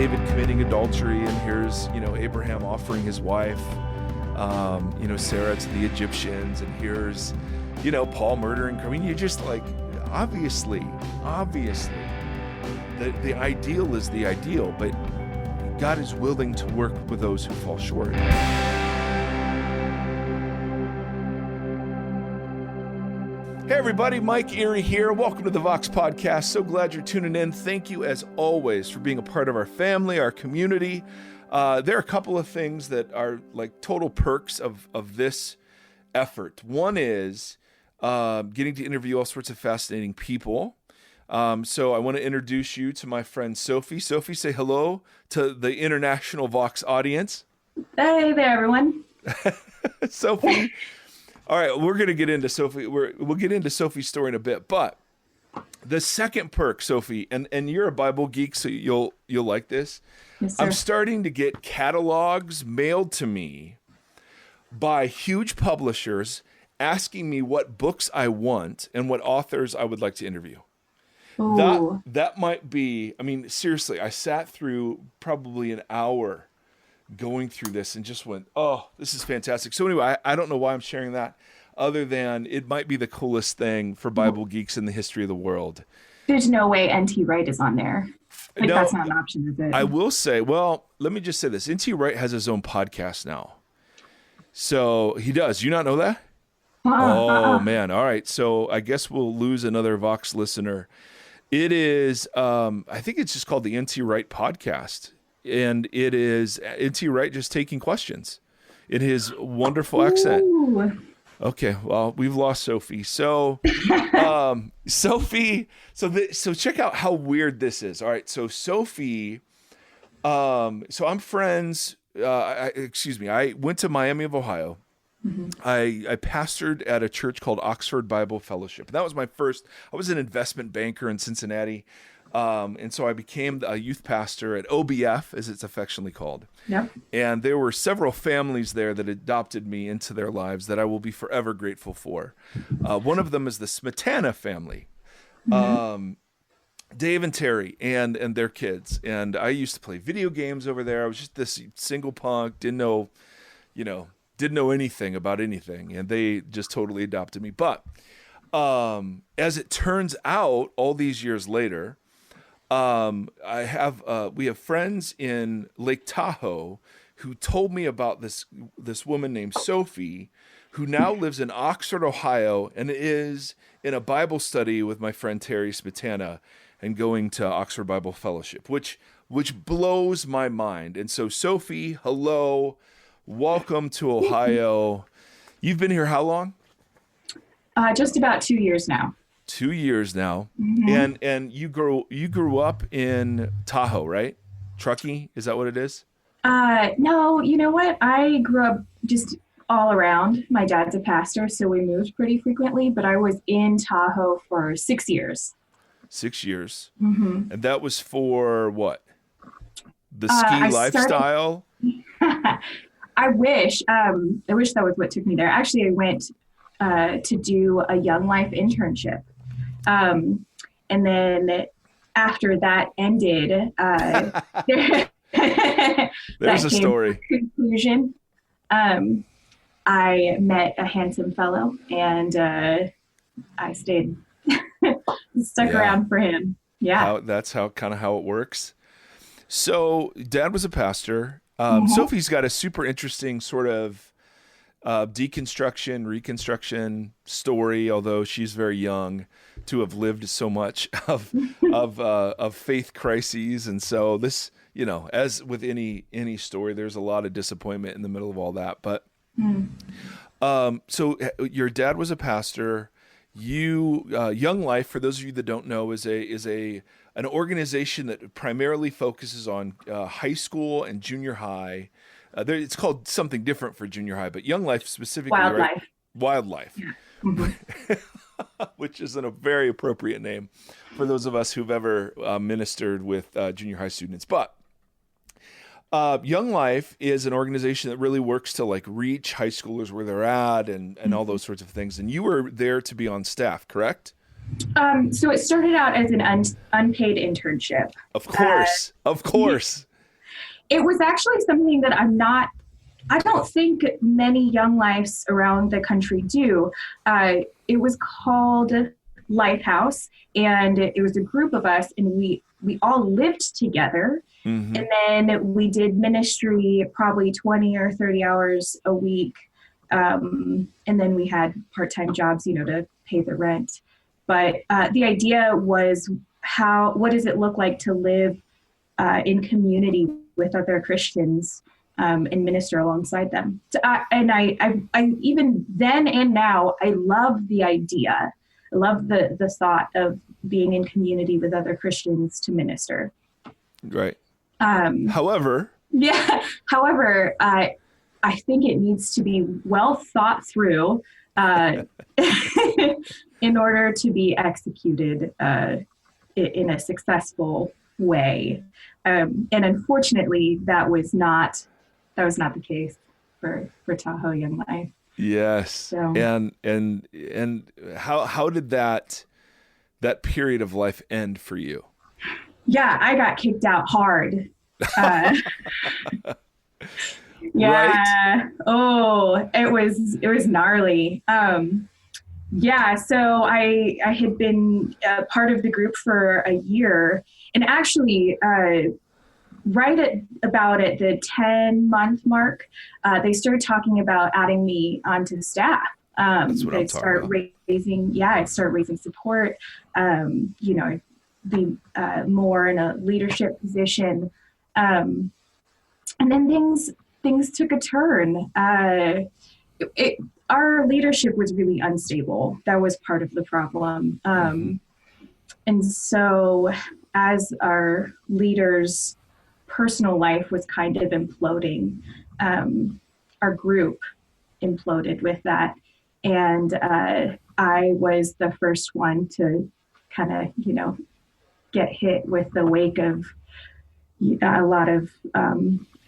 David committing adultery, and here's, Abraham offering his wife, Sarah to the Egyptians, and here's, Paul murdering. I mean, you're just like, obviously, the ideal is the ideal, but God is willing to work with those who fall short. Hey everybody, Mike Erre here. Welcome to the Vox Podcast. So glad you're tuning in. Thank you as always for being a part of our family, our community. There are a couple of things that are like total perks of this effort. One is getting to interview all sorts of fascinating people. So I want to introduce you to my friend Sophie. Sophie, say hello to the international Vox audience. Hey there, everyone. Sophie. All right, we're going to get into Sophie. We'll get into Sophie's story in a bit, but the second perk, Sophie, and you're a Bible geek, so you'll like this. Yes, sir. I'm starting to get catalogs mailed to me by huge publishers asking me what books I want and what authors I would like to interview. Ooh. That might be, I mean, seriously, I sat through probably an hour going through this and just went, oh, this is fantastic. So anyway, I don't know why I'm sharing that other than it might be the coolest thing for Bible geeks in the history of the world. There's no way N.T. Wright is on there. Like, no, that's not an option, is it? I will say, well, let me just say this. N.T. Wright has his own podcast now. So he does. You not know that? Man. All right. So I guess we'll lose another Vox listener. It is, I think it's just called the N.T. Wright Podcast. And it is N.T. Wright just taking questions in his wonderful accent. Ooh. Okay, well, we've lost Sophie. So, Sophie, so check out how weird this is. All right, so Sophie, so I'm friends. I went to Miami of Ohio. Mm-hmm. I pastored at a church called Oxford Bible Fellowship. And that was my first. I was an investment banker in Cincinnati. And so I became a youth pastor at OBF, as it's affectionately called. Yep. And there were several families there that adopted me into their lives that I will be forever grateful for. One of them is the Smetana family, Dave and Terry and their kids. And I used to play video games over there. I was just this single punk, didn't know anything about anything. And they just totally adopted me. But as it turns out, all these years later, we have friends in Lake Tahoe who told me about this woman named Sophie, who now lives in Oxford, Ohio, and is in a Bible study with my friend Terry Smetana and going to Oxford Bible Fellowship, which blows my mind. And so, Sophie, hello, welcome to Ohio. You've been here how long? Just about 2 years now. 2 years now. Mm-hmm. And you grew up in Tahoe, right? Truckee, is that what it is? No, you know what? I grew up just all around. My dad's a pastor, so we moved pretty frequently, but I was in Tahoe for 6 years. 6 years. Mm-hmm. And that was for what? The ski lifestyle? I wish that was what took me there. Actually, I went to do a Young Life internship. And then after that ended, there's a story. Conclusion. I met a handsome fellow, and I stayed, stuck around for him. Yeah, that's how it works. So, Dad was a pastor. Sophie's got a super interesting sort of deconstruction, reconstruction story, although she's very young to have lived so much of faith crises. And so this, as with any story, there's a lot of disappointment in the middle of all that. But so your dad was a pastor. You Young Life, for those of you that don't know, is an organization that primarily focuses on high school and junior high. It's called something different for junior high, but Young Life specifically, Wildlife, yeah. Mm-hmm. Which is a very appropriate name for those of us who've ever ministered with junior high students. But Young Life is an organization that really works to reach high schoolers where they're at and all those sorts of things. And you were there to be on staff, correct? So it started out as an unpaid internship. Of course. It was actually something that I don't think many young lives around the country do. It was called Lighthouse, and it was a group of us, and we all lived together. Mm-hmm. And then we did ministry probably 20 or 30 hours a week. And then we had part-time jobs, to pay the rent. But the idea was what does it look like to live in community with other Christians and minister alongside them. So I even then and now, I love the idea. I love the thought of being in community with other Christians to minister. Right. However, I think it needs to be well thought through in order to be executed in a successful way. And unfortunately, that was not the case for Tahoe Young Life. Yes. So. And how did that period of life end for you? Yeah, I got kicked out hard. Yeah. Right? Oh, it was gnarly. Yeah, so I had been part of the group for a year, and actually right at the 10-month mark, they started talking about adding me onto staff. That's what I'm talking about. I'd start raising support, be more in a leadership position. And then things took a turn. Our leadership was really unstable. That was part of the problem. And so as our leaders' personal life was kind of imploding, our group imploded with that. And I was the first one to kind of, get hit with the wake of a lot of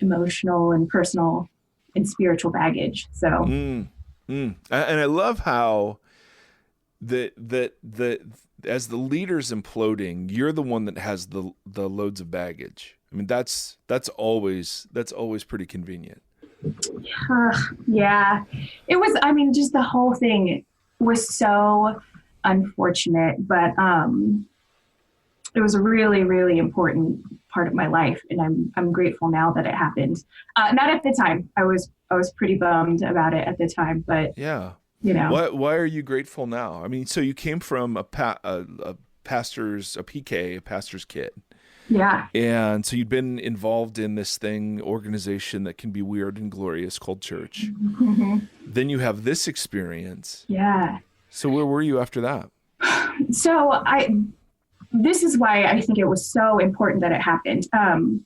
emotional and personal and spiritual baggage. So, and I love how that as the leader's imploding, you're the one that has the loads of baggage. I mean, that's always pretty convenient. Yeah, it was. I mean, just the whole thing was so unfortunate, but it was a really, really important part of my life, and I'm grateful now that it happened. Not at the time. I was pretty bummed about it at the time, but yeah, Why are you grateful now? I mean, so you came from a pastor's kid. Yeah. And so you'd been involved in this organization that can be weird and glorious called church. Mm-hmm. Then you have this experience. Yeah. So where were you after that? So this is why I think it was so important that it happened. On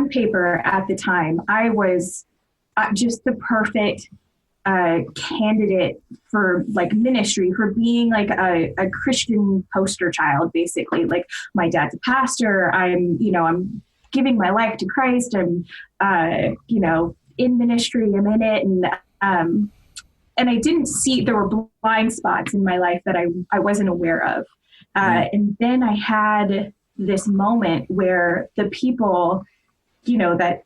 paper at the time, I was just the perfect candidate for like ministry, for being like a Christian poster child, basically. Like, my dad's a pastor. I'm giving my life to Christ. I'm, in ministry. I'm in it. And I didn't see, there were blind spots in my life that I wasn't aware of. And then I had this moment where the people, that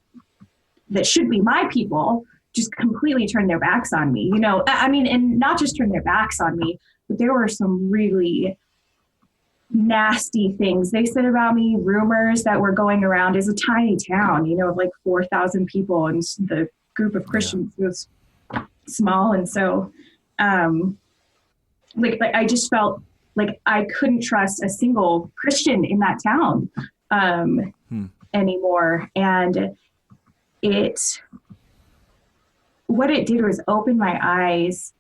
should be my people, just completely turned their backs on me, and not just turned their backs on me, but there were some really nasty things they said about me, rumors that were going around. As a tiny town, of like 4,000 people, and the group of Christians was small. And so, like I just felt like I couldn't trust a single Christian in that town anymore. And what it did was open my eyes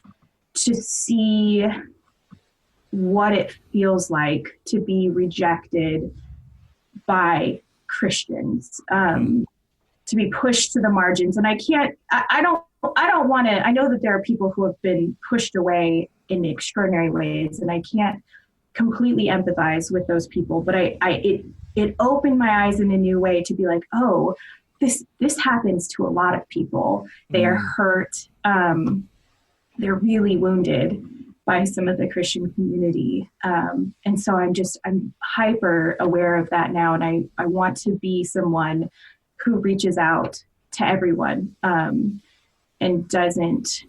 to see what it feels like to be rejected by Christians, to be pushed to the margins. And I don't want to, I know that there are people who have been pushed away in extraordinary ways, and I can't completely empathize with those people, but it opened my eyes in a new way to be like, oh, this happens to a lot of people. They are hurt. They're really wounded by some of the Christian community. And so I'm hyper aware of that now. And I want to be someone who reaches out to everyone, and doesn't,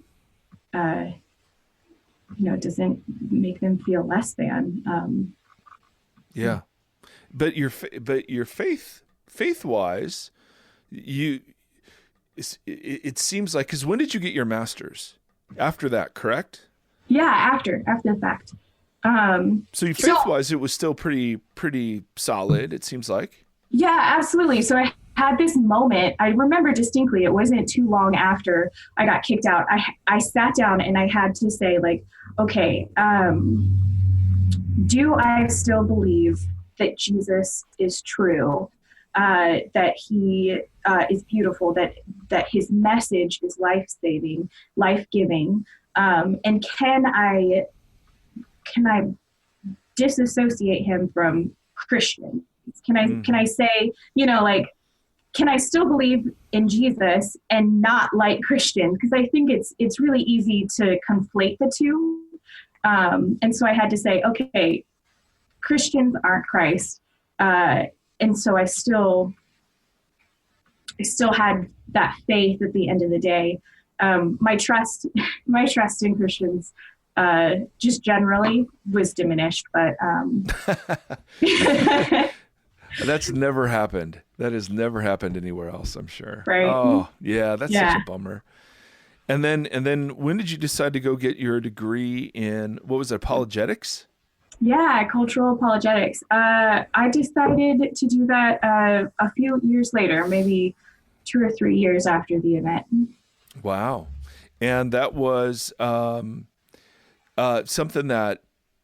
doesn't make them feel less than. Yeah. But your faith wise, it seems like, because when did you get your master's? After that, correct? Yeah, after the fact. So your faith wise, it was still pretty solid, it seems like. Yeah, absolutely. So I had this moment. I remember distinctly. It wasn't too long after I got kicked out. I sat down and I had to say, like, okay, do I still believe that Jesus is true, that he is beautiful, that his message is life-saving, life-giving, and can I disassociate him from Christian? Can I say, can I still believe in Jesus and not like Christian? Because I think it's really easy to conflate the two. And so I had to say, okay, Christians aren't Christ. And so I still had that faith at the end of the day. My trust in Christians just generally was diminished, but that's never happened. That has never happened anywhere else, I'm sure. Right. Oh, yeah, that's such a bummer. And then when did you decide to go get your degree in, what was it, apologetics? Yeah, cultural apologetics. I decided to do that a few years later, maybe 2 or 3 years after the event. Wow. And that was something that,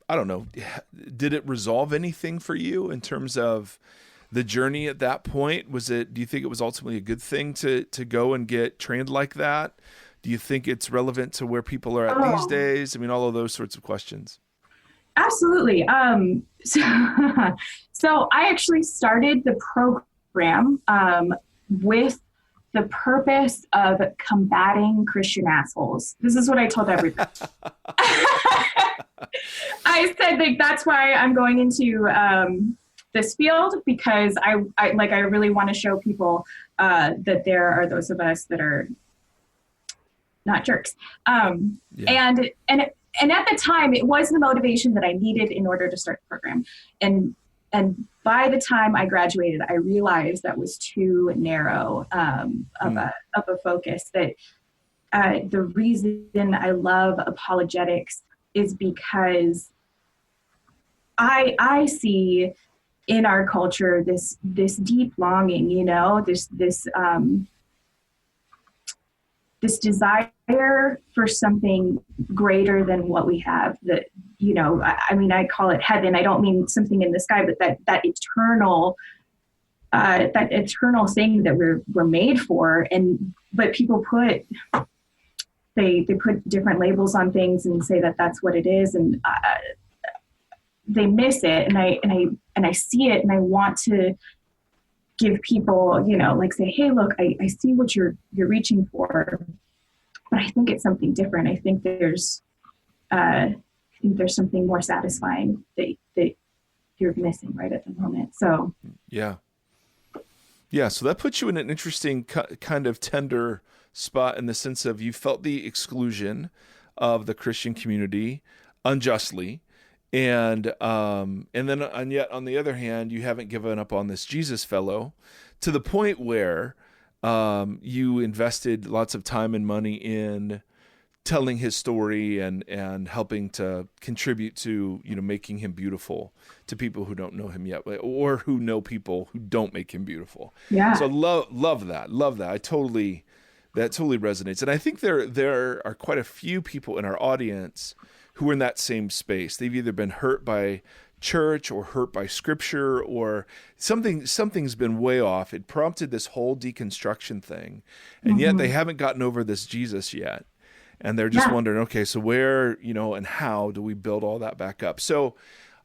I don't know, did it resolve anything for you in terms of the journey at that point? Do you think it was ultimately a good thing to go and get trained like that? Do you think it's relevant to where people are at these days? I mean, all of those sorts of questions. Absolutely. So I actually started the program with the purpose of combating Christian assholes. This is what I told everybody. I said, like, that's why I'm going into this field, because I really want to show people that there are those of us that are not jerks. And at the time, it was the motivation that I needed in order to start the program. And by the time I graduated, I realized that was too narrow of a focus. That the reason I love apologetics is because I see in our culture this deep longing, this desire for something greater than what we have. That, I call it heaven. I don't mean something in the sky, but that eternal thing that we're made for. But people put different labels on things and say that that's what it is, and they miss it. And I see it, and I want to give people, say, hey, look, I see what you're reaching for, but I think it's something different. I think there's something more satisfying that you're missing right at the moment. So yeah. So that puts you in an interesting kind of tender spot, in the sense of you felt the exclusion of the Christian community unjustly. And yet on the other hand, you haven't given up on this Jesus fellow, to the point where you invested lots of time and money in telling his story and helping to contribute to, making him beautiful to people who don't know him yet, or who know people who don't make him beautiful. Yeah. So love that. That totally resonates. And I think there are quite a few people in our audience who are in that same space. They've either been hurt by church or hurt by scripture, or something's been way off. It prompted this whole deconstruction thing. And yet they haven't gotten over this Jesus yet. And they're just wondering, okay, so where, and how do we build all that back up? So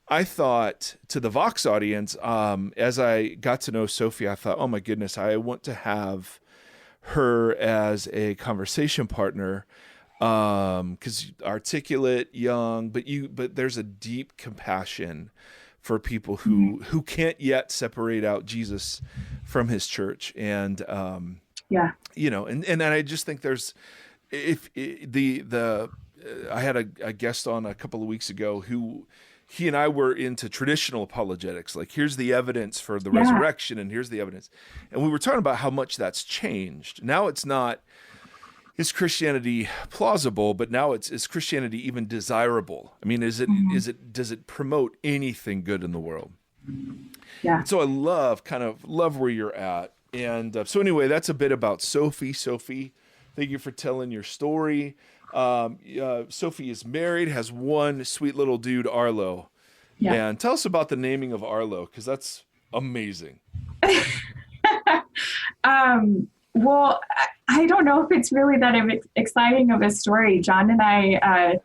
I thought, to the Vox audience, as I got to know Sophie, I thought, oh my goodness, I want to have her as a conversation partner, because articulate, young, but there's a deep compassion for people who can't yet separate out Jesus from his church. And and I just think there's I had a guest on a couple of weeks ago who he and I were into traditional apologetics. Like, here's the evidence for the resurrection, and here's the evidence. And we were talking about how much that's changed. Now it's not, is Christianity plausible, but now is Christianity even desirable? I mean, does it promote anything good in the world? Yeah. And so I love where you're at. And so anyway, that's a bit about Sophie. Sophie, thank you for telling your story. Sophie is married, has one sweet little dude, Arlo. Yeah. And tell us about the naming of Arlo, because that's amazing. Well, I don't know if it's really that exciting of a story. John and I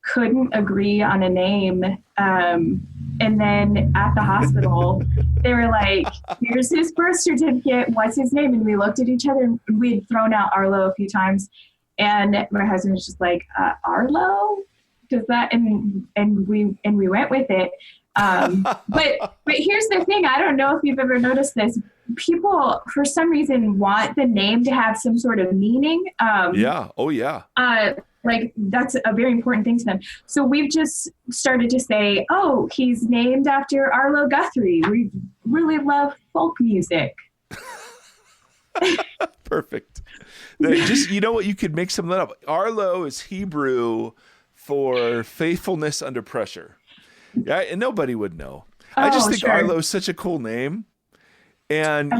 couldn't agree on a name. And then at the hospital, they were like, here's his birth certificate. What's his name? And we looked at each other, and we'd thrown out Arlo a few times. And my husband was just like, Arlo? Does that? And we went with it. But here's the thing. I don't know if you've ever noticed this. People, for some reason, want the name to have some sort of meaning. Yeah. Oh, yeah. Like, that's a very important thing to them. So we've just started to say, oh, he's named after Arlo Guthrie. We really love folk music. Perfect. Just, you know what? You could make something up. Arlo is Hebrew for faithfulness under pressure. Yeah, and nobody would know. I just think Arlo is such a cool name. And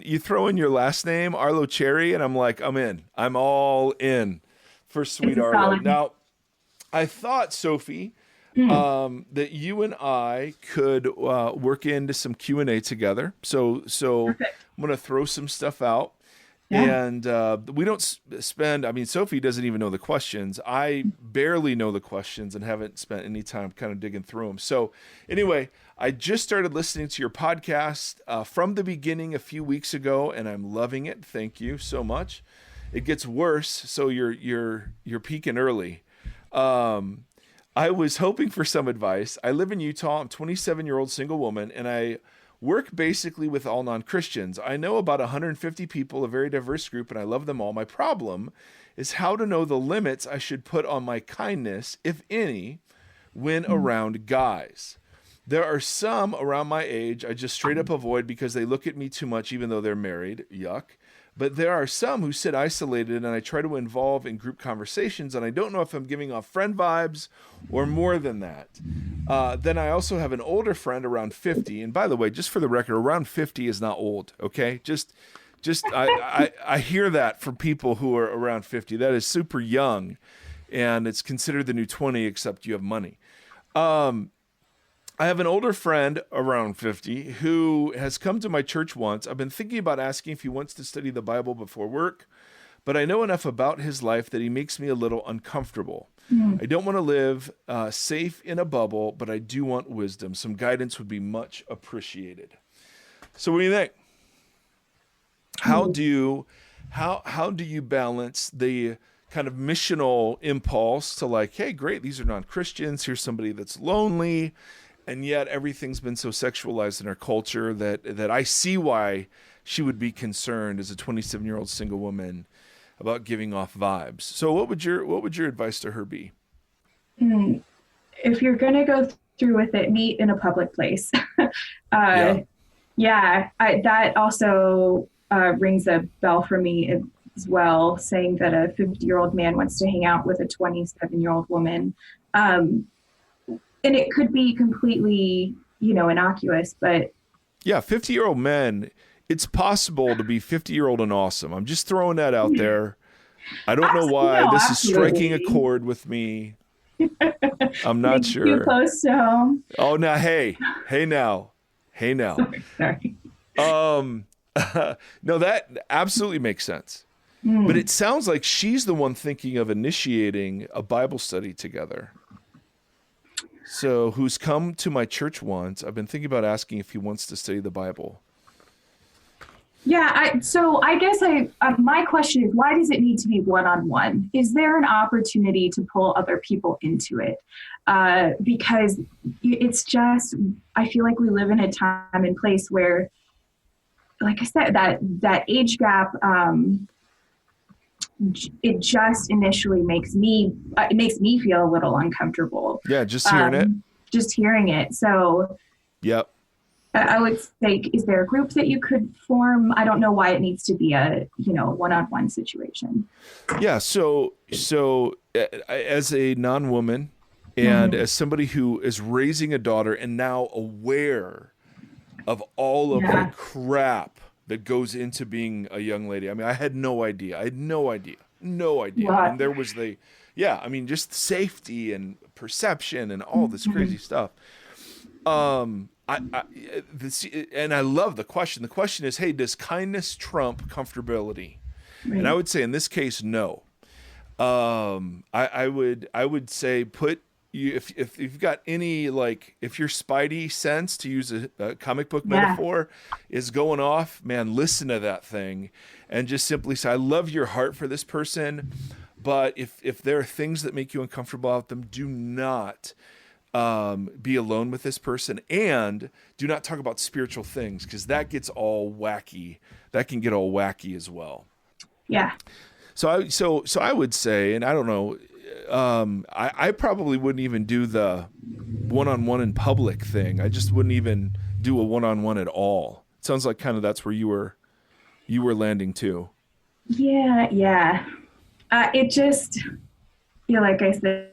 you throw in your last name, Arlo Cherry, and I'm like, I'm in. I'm all in for sweet Arlo. Now, I thought, Sophie, that you and I could work into some Q&A together. So Perfect. I'm going to throw some stuff out. Yeah. And we don't spend, I mean, Sophie doesn't even know the questions. I barely know the questions and haven't spent any time kind of digging through them. So anyway, I just started listening to your podcast from the beginning a few weeks ago, and I'm loving it. Thank you so much. It gets worse, so you're peaking early. I was hoping for some advice. I live in Utah. I'm a 27-year-old single woman, and I work basically with all non-Christians. I know about 150 people, a very diverse group, and I love them all. My problem is how to know the limits I should put on my kindness, if any, when around guys. There are some around my age I just straight up avoid because they look at me too much even though they're married. Yuck. But there are some who sit isolated, and I try to involve in group conversations, and I don't know if I'm giving off friend vibes or more than that. Then I also have an older friend around 50. And by the way, just for the record, around 50 is not old, okay? I hear that from people who are around 50. That is super young, and it's considered the new 20, except you have money. I have an older friend around 50 who has come to my church once. I've been thinking about asking if he wants to study the Bible before work, but I know enough about his life that he makes me a little uncomfortable. I don't want to live safe in a bubble, but I do want wisdom. Some guidance would be much appreciated. So what do you think? How do you balance the kind of missional impulse to like, hey, great, these are non-Christians. Here's somebody that's lonely. And yet everything's been so sexualized in our culture that I see why she would be concerned as a 27-year-old single woman about giving off vibes. So what would your advice to her be? If you're going to go through with it, meet in a public place. That also rings a bell for me as well, saying that a 50-year-old man wants to hang out with a 27-year-old woman. And it could be completely, innocuous, but... Yeah, 50-year-old men, it's possible to be 50-year-old and awesome. I'm just throwing that out there. I don't know why this is striking a chord with me. I'm not sure. Too close to home. Oh, now, hey now. Sorry. No, that absolutely makes sense. But it sounds like she's the one thinking of initiating a Bible study together. So, who's come to my church once. I've been thinking about asking if he wants to study the Bible. So I guess my question is, why does it need to be one-on-one? Is there an opportunity to pull other people into it? Because it's just, I feel like we live in a time and place where, like I said, that age gap, it just initially makes me feel a little uncomfortable. Yeah, just hearing it. Just hearing it. So Yep. I would say, is there a group that you could form? I don't know why it needs to be a, one-on-one situation. Yeah. So as a non-woman and as somebody who is raising a daughter and now aware of all of the crap that goes into being a young lady. I mean, I had no idea. Wow. And there was just safety and perception and all this crazy stuff. And I love the question. The question is, hey, does kindness trump comfortability? Right. And I would say in this case, no. I would say if you've got any, like, if your spidey sense, to use a comic book metaphor, is going off, man, listen to that thing and just simply say, I love your heart for this person, but if there are things that make you uncomfortable about them, do not be alone with this person, and do not talk about spiritual things, because that gets all wacky. That can get all wacky as well. Yeah. So I would say, and I don't know, I probably wouldn't even do the one-on-one in public thing. I just wouldn't even do a one-on-one at all. It sounds like kind of that's where you were landing too. Yeah. It just, like I said,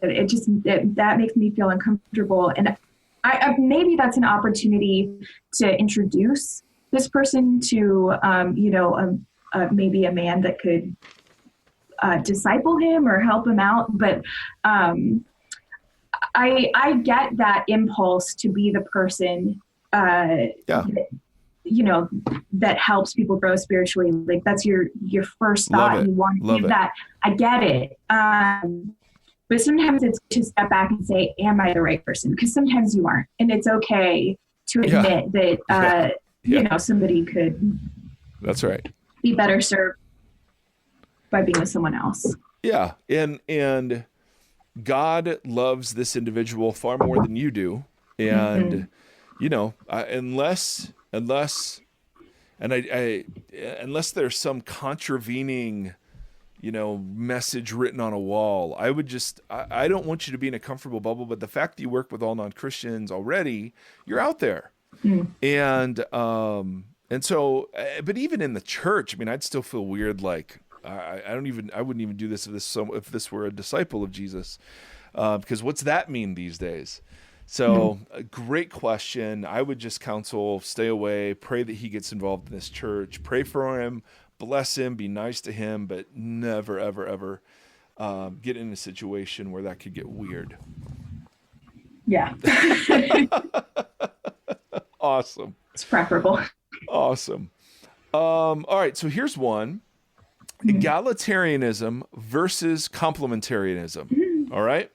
that makes me feel uncomfortable. And I maybe that's an opportunity to introduce this person to, maybe a man that could disciple him or help him out. But I get that impulse to be the person, that helps people grow spiritually. Like, that's your first thought. You want to give that. I get it. But sometimes it's to step back and say, am I the right person? Because sometimes you aren't. And it's okay to admit that, somebody could. That's right. Be better served by being with someone else. Yeah. And God loves this individual far more than you do. And, unless there's some contravening, message written on a wall, I don't want you to be in a comfortable bubble, but the fact that you work with all non-Christians already, you're out there. And so, but even in the church, I mean, I'd still feel weird. Like, I wouldn't even do this if this were a disciple of Jesus, because what's that mean these days? So a great question. I would just counsel, stay away, pray that he gets involved in this church, pray for him, bless him, be nice to him, but never, ever, ever get in a situation where that could get weird. Yeah. Awesome. It's preferable. Awesome. All right. So here's one. Egalitarianism versus complementarianism. All right.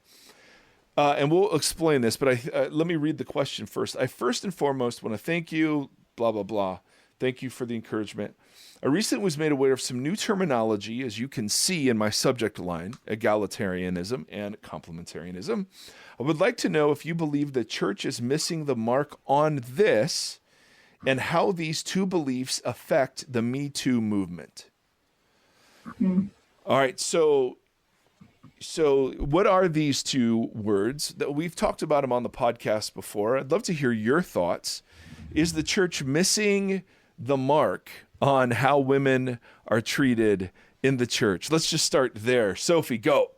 And we'll explain this, but let me read the question first. I first and foremost want to thank you, blah, blah, blah. Thank you for the encouragement. I recently was made aware of some new terminology, as you can see in my subject line, egalitarianism and complementarianism. I would like to know if you believe the church is missing the mark on this, and how these two beliefs affect the Me Too movement. All right, so what are these two words? That we've talked about them on the podcast before. I'd love to hear your thoughts. Is the church missing the mark on how women are treated in the church? Let's just start there. Sophie, go.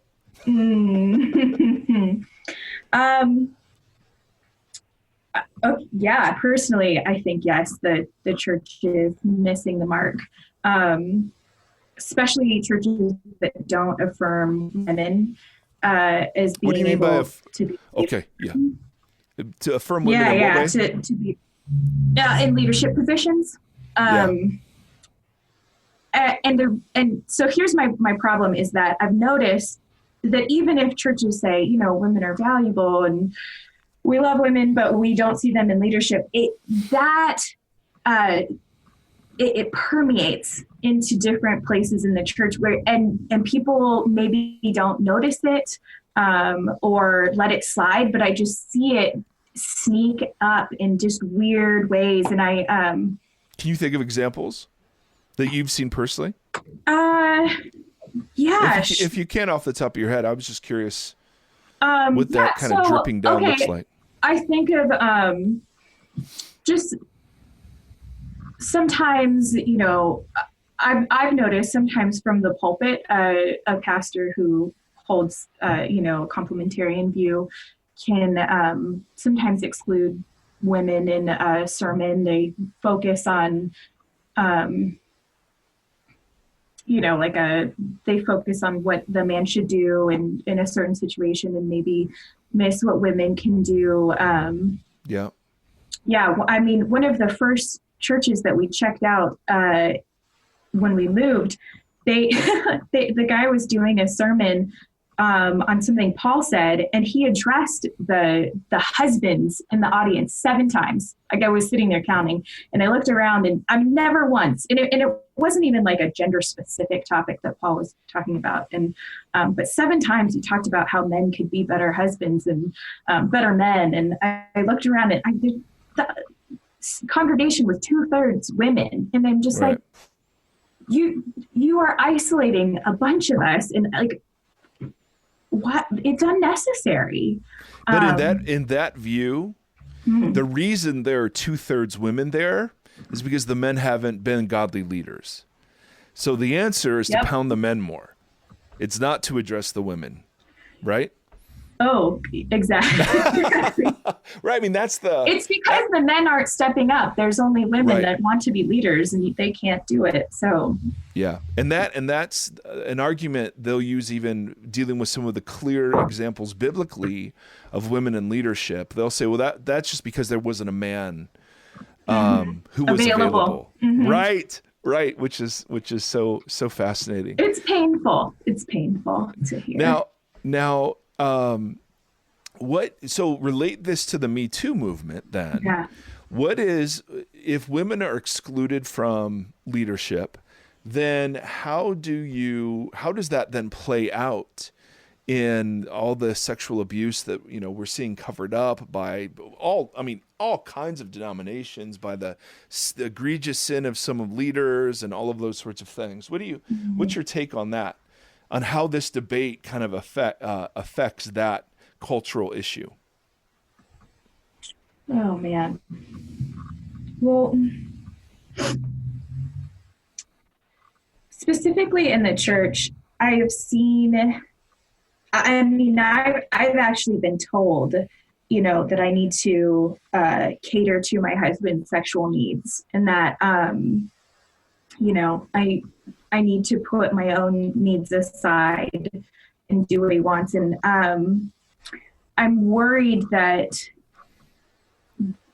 Yeah, personally, I think, yes, the church is missing the mark. Especially churches that don't affirm women as being able to be. Okay, yeah. To affirm women in what way? To be in leadership positions. And so here's my problem is that I've noticed that even if churches say, women are valuable and we love women, but we don't see them in leadership, it permeates into different places in the church where, and people maybe don't notice it, or let it slide, but I just see it sneak up in just weird ways. And can you think of examples that you've seen personally? Yeah. If you can off the top of your head, I was just curious what that kind of dripping down looks like. I think of just sometimes, I've noticed sometimes from the pulpit, a pastor who holds, a complementarian view can sometimes exclude women in a sermon. They focus on, they focus on what the man should do in a certain situation and maybe miss what women can do. Yeah. Well, I mean, one of the first churches that we checked out when we moved, the guy was doing a sermon on something Paul said, and he addressed the husbands in the audience 7 times. Like, I was sitting there counting, and I looked around, and I'm never once, and it wasn't even like a gender specific topic that Paul was talking about, and but 7 times he talked about how men could be better husbands and better men, and I looked around, and the congregation was 2/3 women, and I'm just like, you are isolating a bunch of us, and like, what? It's unnecessary. But in that view, the reason there are 2/3 women there is because the men haven't been godly leaders. So the answer is to pound the men more. It's not to address the women, right? Oh, exactly. Right. I mean, it's because the men aren't stepping up. There's only women that want to be leaders, and they can't do it. So yeah, and that's an argument they'll use even dealing with some of the clear examples biblically of women in leadership. They'll say, well, that's just because there wasn't a man who was available. Right, which is so fascinating. It's painful. It's painful to hear. Now, so relate this to the Me Too movement then. Yeah. What is, if women are excluded from leadership, then how does that then play out in all the sexual abuse that, we're seeing covered up by all kinds of denominations, by the egregious sin of some leaders and all of those sorts of things? What's your take on that? On how this debate kind of affects that cultural issue? Oh, man. Well, specifically in the church, I have seen, I've actually been told, that I need to cater to my husband's sexual needs, and that, I need to put my own needs aside and do what he wants. And I'm worried that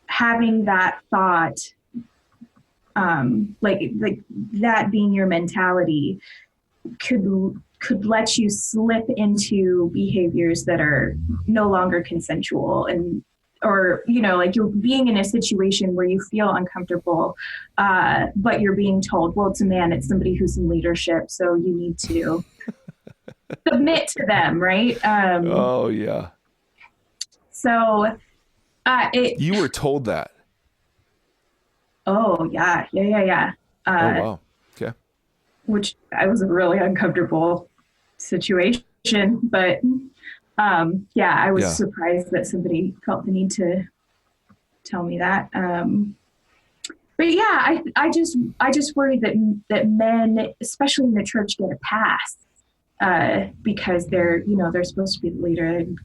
having that thought, like that being your mentality, could let you slip into behaviors that are no longer consensual, or like you're being in a situation where you feel uncomfortable, but you're being told, well, it's a man, it's somebody who's in leadership, so you need to submit to them, right? Oh yeah. So you were told that? Oh yeah. Oh wow. Okay. Which I was a really uncomfortable situation, but I was surprised that somebody felt the need to tell me that. But yeah, I just worry that men, especially in the church, get a pass because they're supposed to be the leader, and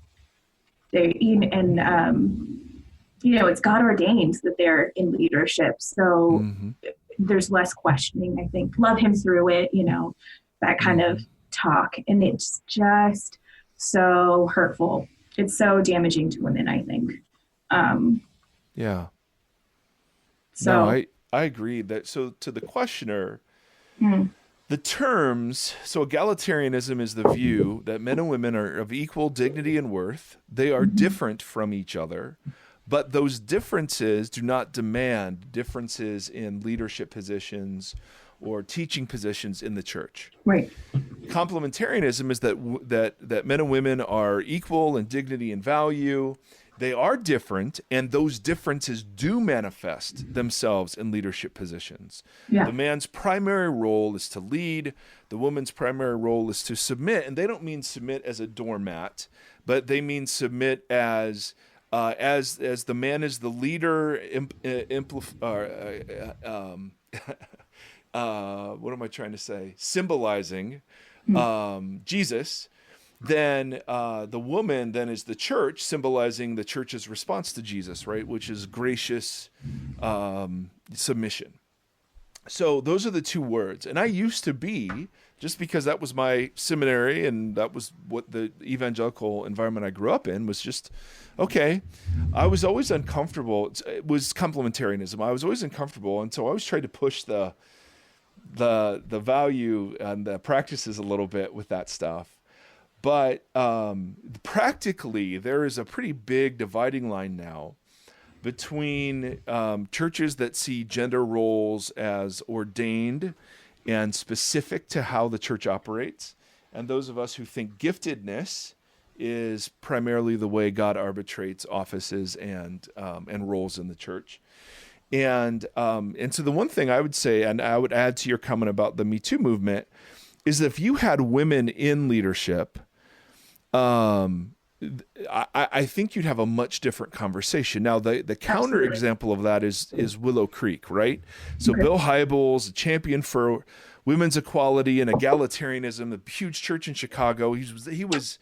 it's God ordained that they're in leadership. So there's less questioning, I think. Love him through it, that kind of talk, and it's just so hurtful. It's so damaging to women, I think. Yeah. So no, I agree that. So to the questioner, the terms, so egalitarianism is the view that men and women are of equal dignity and worth. They are different from each other, But those differences do not demand differences in leadership positions or teaching positions in the church. Right. Complementarianism is that men and women are equal in dignity and value. They are different, and those differences do manifest themselves in leadership positions. Yeah. The man's primary role is to lead. The woman's primary role is to submit, and they don't mean submit as a doormat, but they mean submit as the man is the leader. What am I trying to say? Symbolizing Jesus. Then the woman then is the church, symbolizing the church's response to Jesus, right? Which is gracious submission. So those are the two words. And I used to be, just because that was my seminary and that was what the evangelical environment I grew up in was just, okay. I was always uncomfortable. It was complementarianism. I was always uncomfortable. And so I always tried to push the value and the practices a little bit with that stuff. But practically, there is a pretty big dividing line now between churches that see gender roles as ordained and specific to how the church operates, and those of us who think giftedness is primarily the way God arbitrates offices and roles in the church. And so the one thing I would say, and I would add to your comment about the Me Too movement, is if you had women in leadership, I think you'd have a much different conversation. Now, the counter example of that is Willow Creek, right? So Bill Hybels, a champion for women's equality and egalitarianism, the huge church in Chicago. He was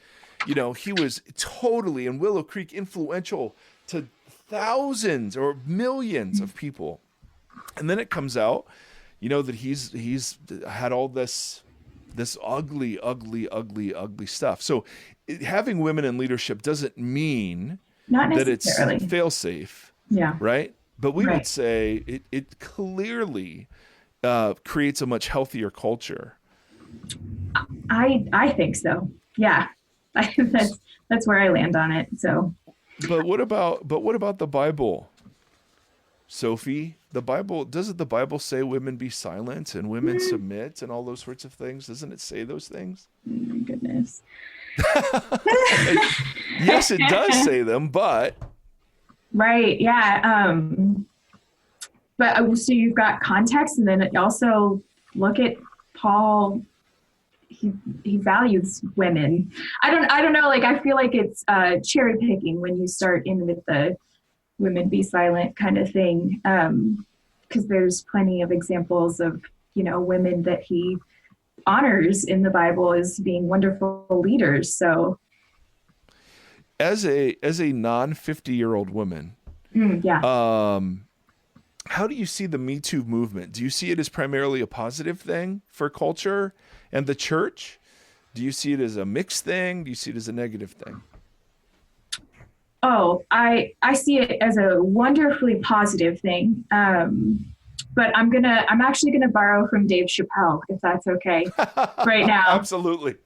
totally in Willow Creek influential to thousands or millions of people. And then it comes out, that he's had all this ugly stuff. So having women in leadership doesn't mean that it's fail-safe. Yeah. Right? But we would say it clearly creates a much healthier culture. I think so. Yeah. That's where I land on it. So But what about the Bible? Sophie, doesn't the Bible say women be silent and women submit and all those sorts of things? Doesn't it say those things? Oh my goodness. Yes, it does say them, but right, yeah. But so you've got context, and then also look at Paul. He values women. I don't know. Like, I feel like it's cherry picking when you start in with the women be silent kind of thing. Because there's plenty of examples of, women that he honors in the Bible as being wonderful leaders. So as a non-50-year-old woman, how do you see the Me Too movement? Do you see it as primarily a positive thing for culture and the church? Do you see it as a mixed thing? Do you see it as a negative thing? Oh, I see it as a wonderfully positive thing. But I'm actually gonna borrow from Dave Chappelle, if that's okay, right now. Absolutely.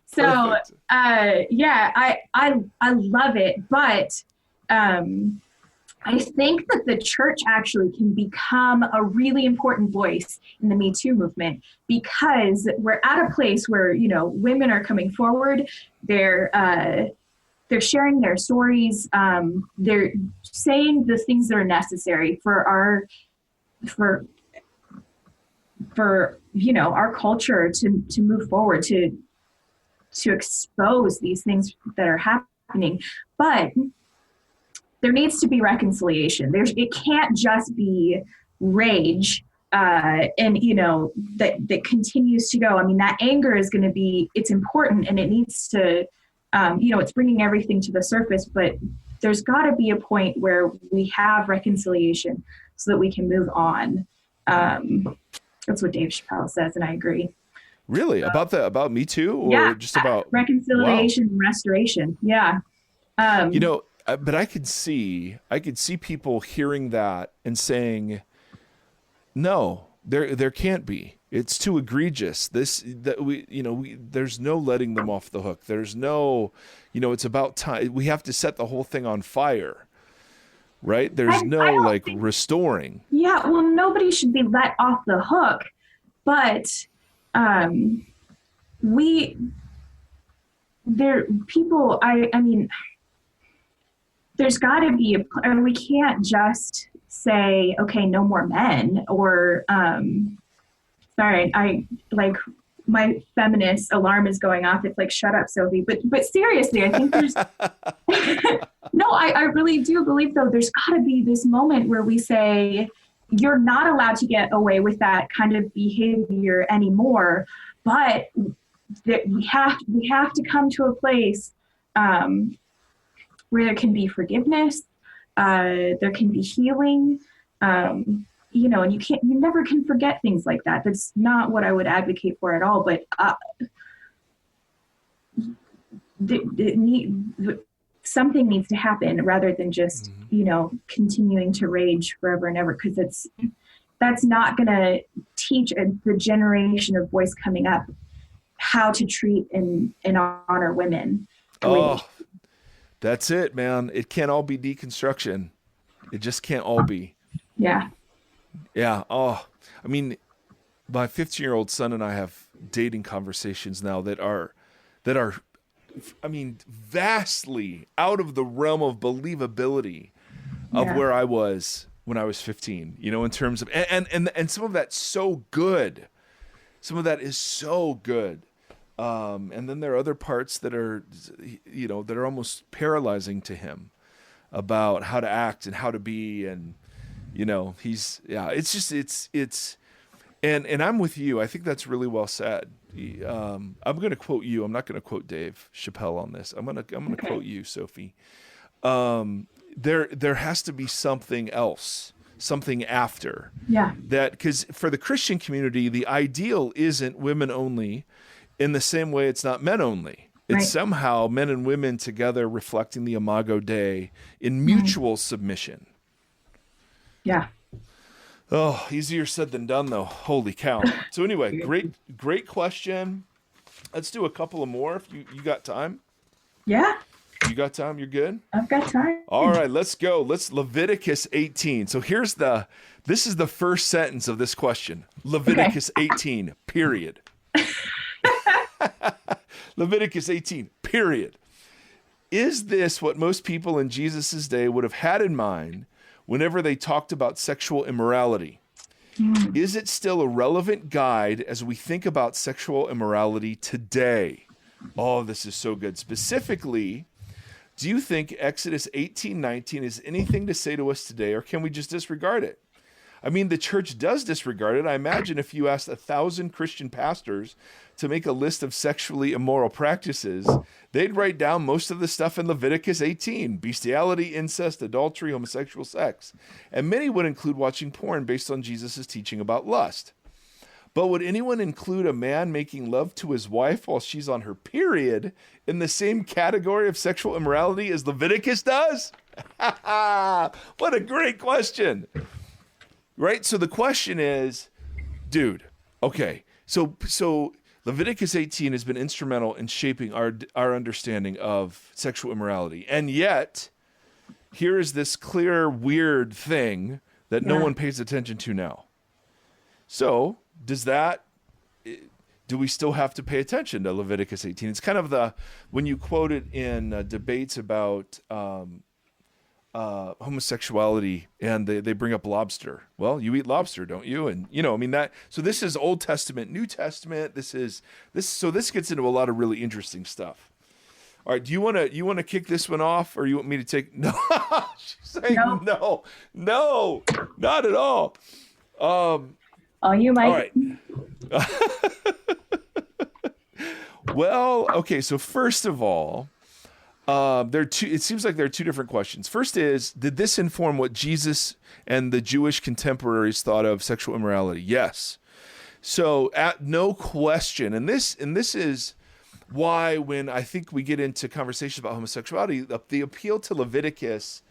So I love it, but I think that the church actually can become a really important voice in the Me Too movement, because we're at a place where, women are coming forward. They're sharing their stories. They're saying the things that are necessary for our culture to move forward, to expose these things that are happening. But there needs to be reconciliation. It can't just be rage that continues to go. I mean, that anger is going to be, it's important, and it needs to, it's bringing everything to the surface, but there's got to be a point where we have reconciliation so that we can move on. That's what Dave Chappelle says, and I agree. Really? About Me Too, or just about reconciliation and restoration? Yeah. But I could see people hearing that and saying, no, there can't be. It's too egregious. There's no letting them off the hook. There's no, it's about time. We have to set the whole thing on fire. right? There's no like restoring. Yeah, well, nobody should be let off the hook, but we there people. I mean, there's got to be we can't just say, okay, no more men, or sorry, I like my feminist alarm is going off. It's like, shut up, Sophie. But seriously, I think there's no, I really do believe though, there's got to be this moment where we say, you're not allowed to get away with that kind of behavior anymore, but that we have to come to a place where there can be forgiveness, there can be healing, and you never can forget things like that. That's not what I would advocate for at all. But something needs to happen rather than just continuing to rage forever and ever, because that's not going to teach the generation of boys coming up how to treat and honor women. Oh, that's it, man. It can't all be deconstruction. It just can't all be. Yeah. Yeah. Oh, I mean, my 15-year-old son and I have dating conversations now that are, I mean, vastly out of the realm of believability of where I was when I was 15, in terms of, and some of that's so good. Some of that is so good. And then there are other parts that are, that are almost paralyzing to him about how to act and how to be. And, and I'm with you. I think that's really well said. I'm going to quote you. I'm not going to quote Dave Chappelle on this. I'm going to quote you, Sophie. There has to be something else, something after. Yeah. That, because for the Christian community, the ideal isn't women only, in the same way it's not men only. It's somehow men and women together reflecting the Imago Dei in mutual submission. Yeah. Oh, easier said than done, though. Holy cow. So anyway, great question. Let's do a couple of more if you got time. Yeah. You got time? You're good? I've got time. All right, let's go. Let's Leviticus 18. So this is the first sentence of this question. Leviticus 18, period. Leviticus 18, period. Is this what most people in Jesus' day would have had in mind whenever they talked about sexual immorality? Is it still a relevant guide as we think about sexual immorality today? Oh, this is so good. Specifically, do you think Exodus 18:19 is anything to say to us today, or can we just disregard it? I mean, the church does disregard it. I imagine if you asked 1,000 Christian pastors to make a list of sexually immoral practices, they'd write down most of the stuff in Leviticus 18: bestiality, incest, adultery, homosexual sex. And many would include watching porn based on Jesus' teaching about lust. But would anyone include a man making love to his wife while she's on her period in the same category of sexual immorality as Leviticus does? What a great question. Right? So the question is, dude, okay, so Leviticus 18 has been instrumental in shaping our understanding of sexual immorality. And yet, here is this clear, weird thing that no one pays attention to now. So, do we still have to pay attention to Leviticus 18? It's kind of when you quote it in debates about homosexuality, and they bring up lobster. Well, you eat lobster, don't you? And so this is Old Testament, New Testament. This gets into a lot of really interesting stuff. All right, do you want to kick this one off, or you want me to take? No, she's saying no, not at all. Oh, you might. All right. Well, okay. So first of all, it seems like there are two different questions. First is, did this inform what Jesus and the Jewish contemporaries thought of sexual immorality? Yes. So no question. And this is why when I think we get into conversations about homosexuality, the appeal to Leviticus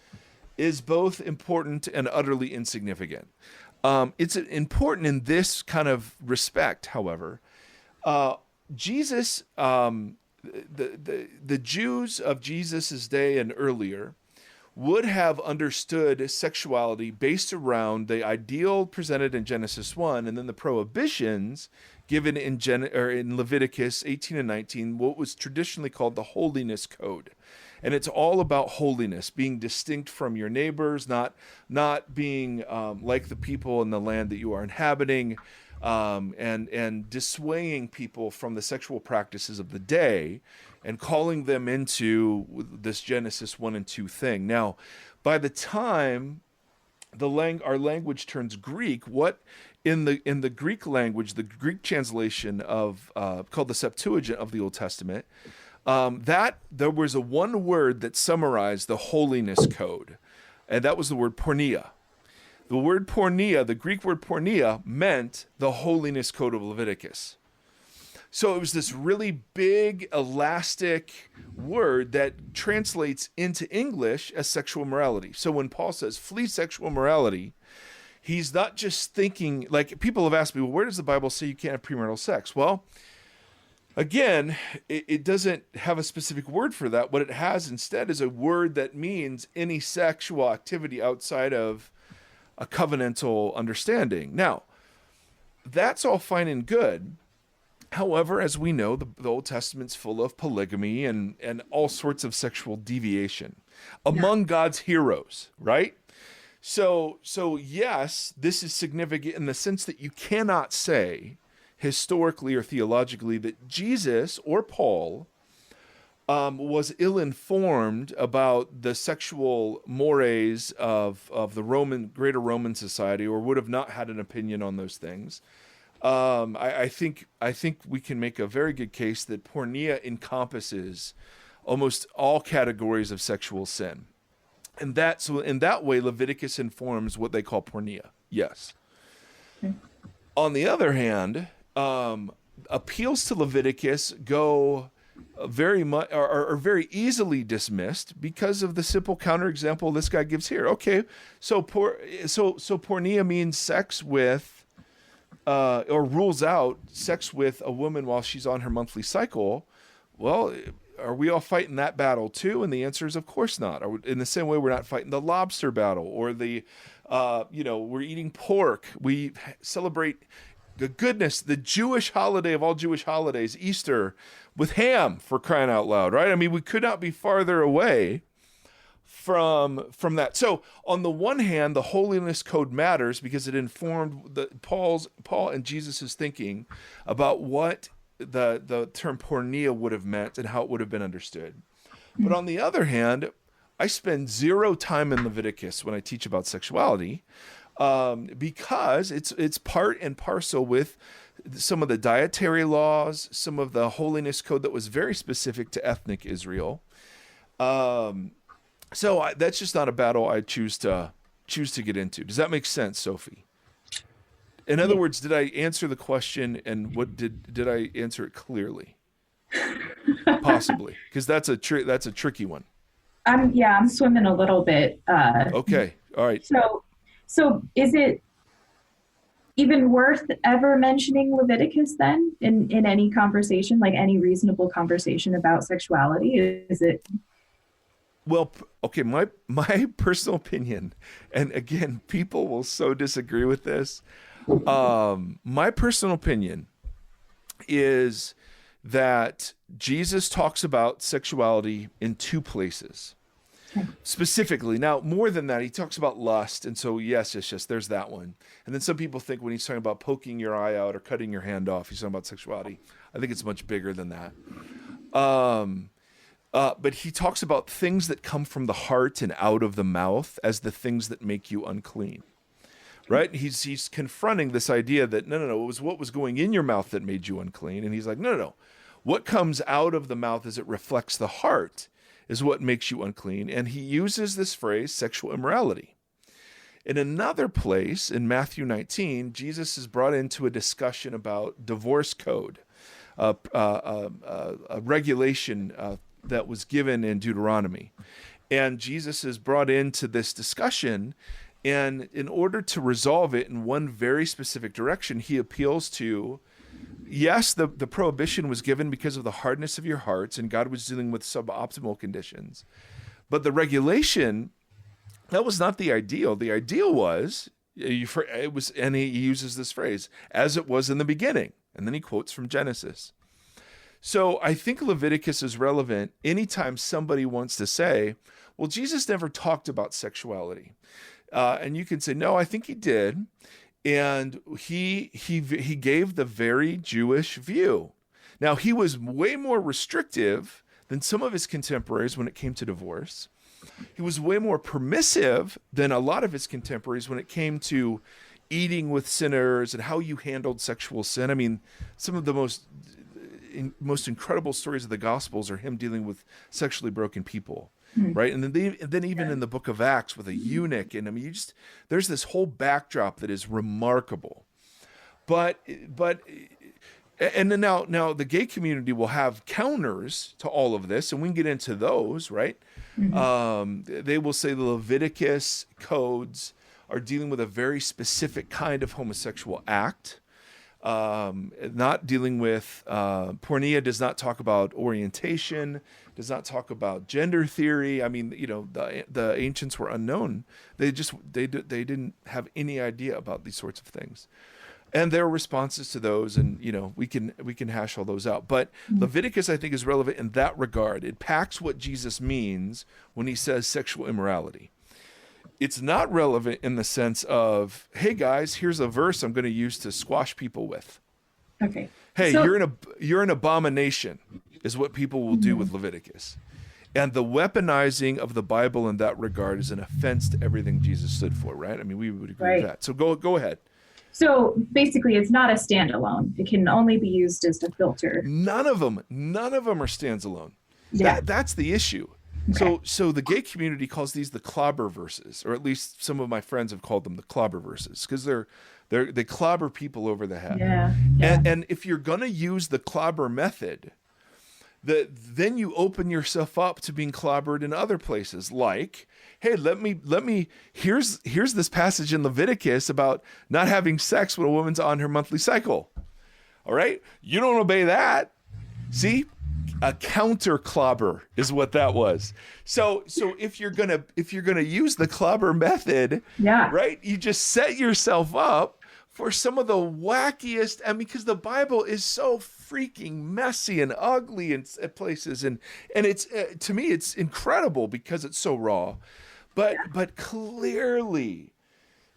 is both important and utterly insignificant. It's important in this kind of respect, however. Jesus, the Jews of Jesus' day and earlier would have understood sexuality based around the ideal presented in Genesis 1 and then the prohibitions given in Leviticus 18 and 19, what was traditionally called the holiness code. And it's all about holiness, being distinct from your neighbors, not being like the people in the land that you are inhabiting, and dissuading people from the sexual practices of the day and calling them into this Genesis 1 and 2 thing. Now, by the time our language turns Greek, what in the Greek language, the Greek translation of called the Septuagint of the Old Testament, that there was a one word that summarized the holiness code, and that was the word porneia. The word porneia, the Greek word porneia, meant the holiness code of Leviticus. So it was this really big, elastic word that translates into English as sexual morality. So when Paul says, flee sexual morality, he's not just thinking, like people have asked me, well, where does the Bible say you can't have premarital sex? Well, again, it doesn't have a specific word for that. What it has instead is a word that means any sexual activity outside of a covenantal understanding. Now, that's all fine and good. However, as we know, the Old Testament's full of polygamy and all sorts of sexual deviation among God's heroes, right? So yes, this is significant in the sense that you cannot say historically or theologically that Jesus or Paul was ill-informed about the sexual mores of the greater Roman society, or would have not had an opinion on those things. I think we can make a very good case that porneia encompasses almost all categories of sexual sin, and so in that way, Leviticus informs what they call porneia. Yes. Okay. On the other hand, appeals to Leviticus go very much are very easily dismissed because of the simple counterexample this guy gives here. Okay, so porneia means sex with. Or rules out sex with a woman while she's on her monthly cycle. Well, are we all fighting that battle too? And the answer is, of course not. In the same way, we're not fighting the lobster battle or we're eating pork. We celebrate the Jewish holiday of all Jewish holidays, Easter, with ham, for crying out loud, right? I mean, we could not be farther away from that. So on the one hand, the holiness code matters because it informed Paul and Jesus's thinking about what the term porneia would have meant and how it would have been understood. But on the other hand, I spend zero time in Leviticus when I teach about sexuality, because it's part and parcel with some of the dietary laws, some of the holiness code that was very specific to ethnic Israel. So that's just not a battle I choose to get into. Does that make sense, Sophie? In other words, did I answer the question, and what did I answer it clearly? Possibly, because that's a tricky one. I'm swimming a little bit. Okay, all right. So is it even worth ever mentioning Leviticus then in any conversation, like any reasonable conversation about sexuality? Is it? Well, okay, my personal opinion, and again, people will so disagree with this. My personal opinion is that Jesus talks about sexuality in two places. Specifically. Now, more than that, he talks about lust, and so yes, there's that one. And then some people think when he's talking about poking your eye out or cutting your hand off, he's talking about sexuality. I think it's much bigger than that. But he talks about things that come from the heart and out of the mouth as the things that make you unclean, right? He's confronting this idea that, no, it was what was going in your mouth that made you unclean. And he's like, no. What comes out of the mouth as it reflects the heart is what makes you unclean. And he uses this phrase, sexual immorality. In another place, in Matthew 19, Jesus is brought into a discussion about divorce code, a regulation that was given in Deuteronomy. And Jesus is brought into this discussion, and in order to resolve it in one very specific direction, he appeals to, yes, the prohibition was given because of the hardness of your hearts, and God was dealing with suboptimal conditions. But the regulation That was not the ideal. The ideal was, it was, and he uses this phrase, as it was in the beginning. And then he quotes from Genesis. So I think Leviticus is relevant anytime somebody wants to say, well, Jesus never talked about sexuality. And you can say, no, I think he did. And he gave the very Jewish view. Now, he was way more restrictive than some of his contemporaries when it came to divorce. He was way more permissive than a lot of his contemporaries when it came to eating with sinners and how you handled sexual sin. I mean, some of the most incredible stories of the Gospels are him dealing with sexually broken people, right? And then even in the book of Acts with a eunuch, and I mean, there's this whole backdrop that is remarkable. But and then now the gay community will have counters to all of this, and we can get into those, right? They will say the Leviticus codes are dealing with a very specific kind of homosexual act. Not dealing with pornea does not talk about orientation, does not talk about gender theory. I mean, the ancients were unknown. They didn't have any idea about these sorts of things. And there are responses to those, and we can hash all those out. But Leviticus, I think, is relevant in that regard. It packs what Jesus means when he says sexual immorality. It's not relevant in the sense of, hey guys, here's a verse I'm going to use to squash people with. Okay. Hey, you're an abomination, is what people will do with Leviticus. And the weaponizing of the Bible in that regard is an offense to everything Jesus stood for, right? I mean, we would agree with that. So go ahead. So basically, it's not a standalone. It can only be used as a filter. None of them are standalone. Yeah. That's the issue. Okay. So the gay community calls these the clobber verses, or at least some of my friends have called them the clobber verses, because they clobber people over the head. Yeah. And if you're going to use the clobber method, then you open yourself up to being clobbered in other places. Like, hey, here's this passage in Leviticus about not having sex when a woman's on her monthly cycle. All right, you don't obey that. See, a counter clobber is what that was. So if you're gonna use the clobber method, right, you just set yourself up for some of the wackiest, and because the Bible is so freaking messy and ugly in places, and it's to me it's incredible because it's so raw, but clearly,